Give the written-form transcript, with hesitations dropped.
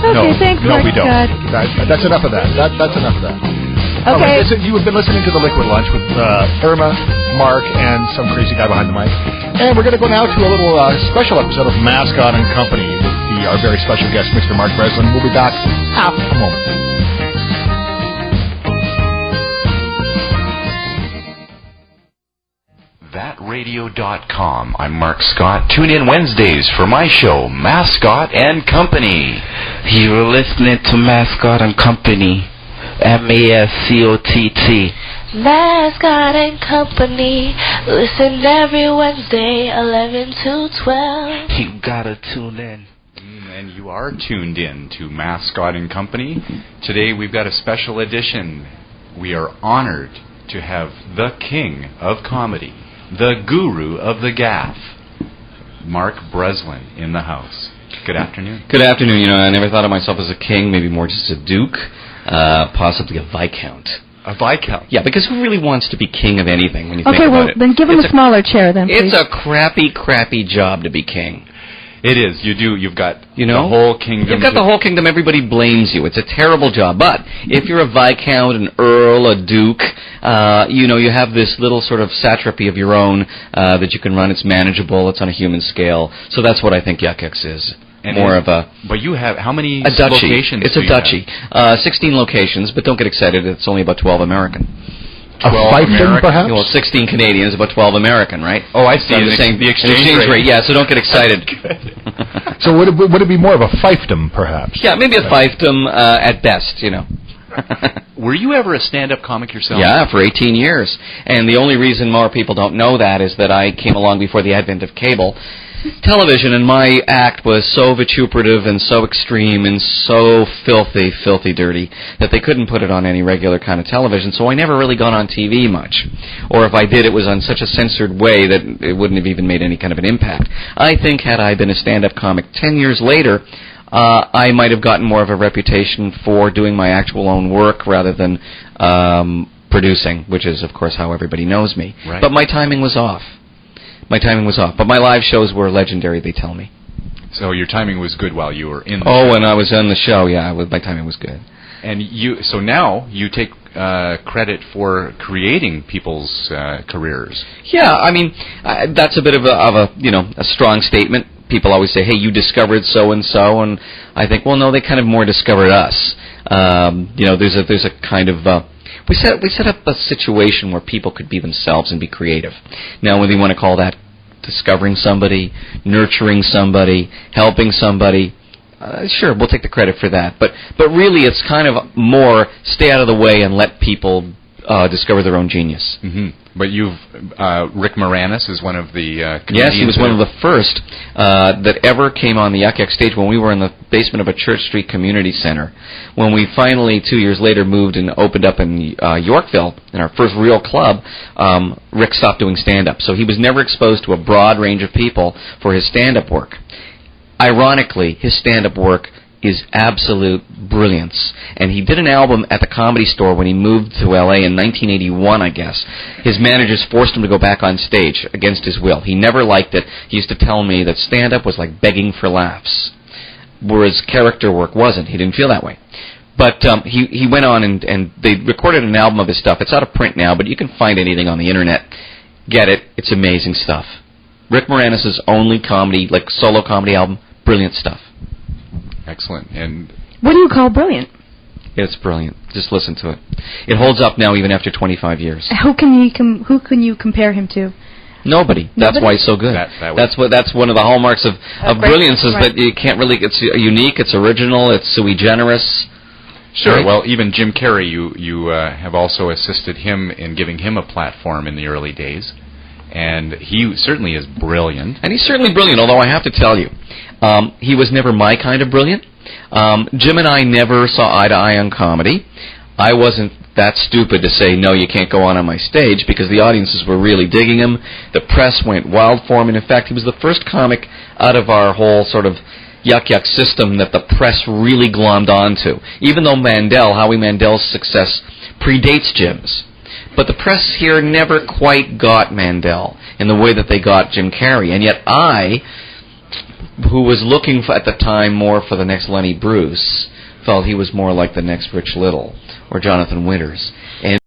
Okay, thanks, no, Mark we don't. Scott. That's enough of that. That's enough of that. Okay. Right, you have been listening to The Liquid Lunch with Irma, Mark, and some crazy guy behind the mic. And we're going to go now to a little special episode of Mascott and Company with our very special guest, Mr. Mark Breslin. We'll be back after a moment. ThatRadio.com. I'm Mark Scott. Tune in Wednesdays for my show, Mascott and Company. You're listening to Mascott and Company. MASCOTT. Mascot and Company. Listen every Wednesday, 11 to 12. You gotta tune in. And you are tuned in to Mascot and Company. Today we've got a special edition. We are honored to have the king of comedy, the guru of the gaff, Mark Breslin in the house. Good afternoon. Good afternoon. You know, I never thought of myself as a king, maybe more just a duke. Possibly a viscount. A viscount? Yeah, because who really wants to be king of anything when you think about it? Okay, well, then give him a smaller chair then, please. It's a crappy job to be king. It is. You do. You've got the whole kingdom. You've got the whole kingdom. Everybody blames you. It's a terrible job. But if you're a viscount, an earl, a duke, you have this little sort of satrapy of your own that you can run. It's manageable. It's on a human scale. So that's what I think YukYuks is. And more of a... But you have... How many a duchy. locations It's a duchy. 16 locations, but don't get excited. It's only about 12 American. 12 American, perhaps? Well, 16 Canadian is about 12 American, right? Oh, I see. The exchange rate. Yeah, so don't get excited. So would it be more of a fiefdom, perhaps? Yeah, maybe a fiefdom at best, Were you ever a stand-up comic yourself? Yeah, for 18 years. And the only reason more people don't know that is that I came along before the advent of cable television, and my act was so vituperative and so extreme and so filthy dirty that they couldn't put it on any regular kind of television, so I never really got on TV much. Or if I did, it was on such a censored way that it wouldn't have even made any kind of an impact. I think had I been a stand-up comic 10 years later, I might have gotten more of a reputation for doing my actual own work rather than producing, which is, of course, how everybody knows me. Right. But my timing was off. But my live shows were legendary, they tell me. So your timing was good while you were in the show. Oh, when I was on the show, yeah, my timing was good. And so now you take credit for creating people's careers. Yeah, I mean, that's a bit of a strong statement. People always say, hey, you discovered so-and-so, and I think, well, no, they kind of more discovered us. There's a kind of... We set up a situation where people could be themselves and be creative. Now, whether you want to call that discovering somebody, nurturing somebody, helping somebody, sure, we'll take the credit for that. But really, it's kind of more stay out of the way and let people discover their own genius. Mm-hmm. But Rick Moranis is one of the comedians. Yes, he was one of the first that ever came on the YukYuks stage when we were in the basement of a Church Street Community Center. When we finally, 2 years later, moved and opened up in Yorkville, in our first real club, Rick stopped doing stand-up. So he was never exposed to a broad range of people for his stand-up work. Ironically, his stand-up work is absolute brilliance. And he did an album at the Comedy Store when he moved to L.A. in 1981, I guess. His managers forced him to go back on stage against his will. He never liked it. He used to tell me that stand-up was like begging for laughs, whereas character work wasn't. He didn't feel that way. But he went on and they recorded an album of his stuff. It's out of print now, but you can find anything on the Internet. Get it. It's amazing stuff. Rick Moranis' only comedy, like solo comedy album, brilliant stuff. Excellent. And what do you call brilliant? It's brilliant. Just listen to it. It holds up now even after 25 years. Who can you compare him to? Nobody. That's why he's so good. That's one of the hallmarks of brilliance is that you can't really. It's unique. It's original. It's sui generis. Sure. Right? Well, even Jim Carrey, you have also assisted him in giving him a platform in the early days, and he certainly is brilliant. And he's certainly brilliant. Although I have to tell you, he was never my kind of brilliant. Jim and I never saw eye to eye on comedy. I wasn't that stupid to say, no, you can't go on my stage, because the audiences were really digging him. The press went wild for him. And in fact, he was the first comic out of our whole sort of YukYuks system that the press really glommed onto. Even though Howie Mandel's success predates Jim's. But the press here never quite got Mandel in the way that they got Jim Carrey. And yet I who was looking at the time more for the next Lenny Bruce, felt he was more like the next Rich Little or Jonathan Winters. And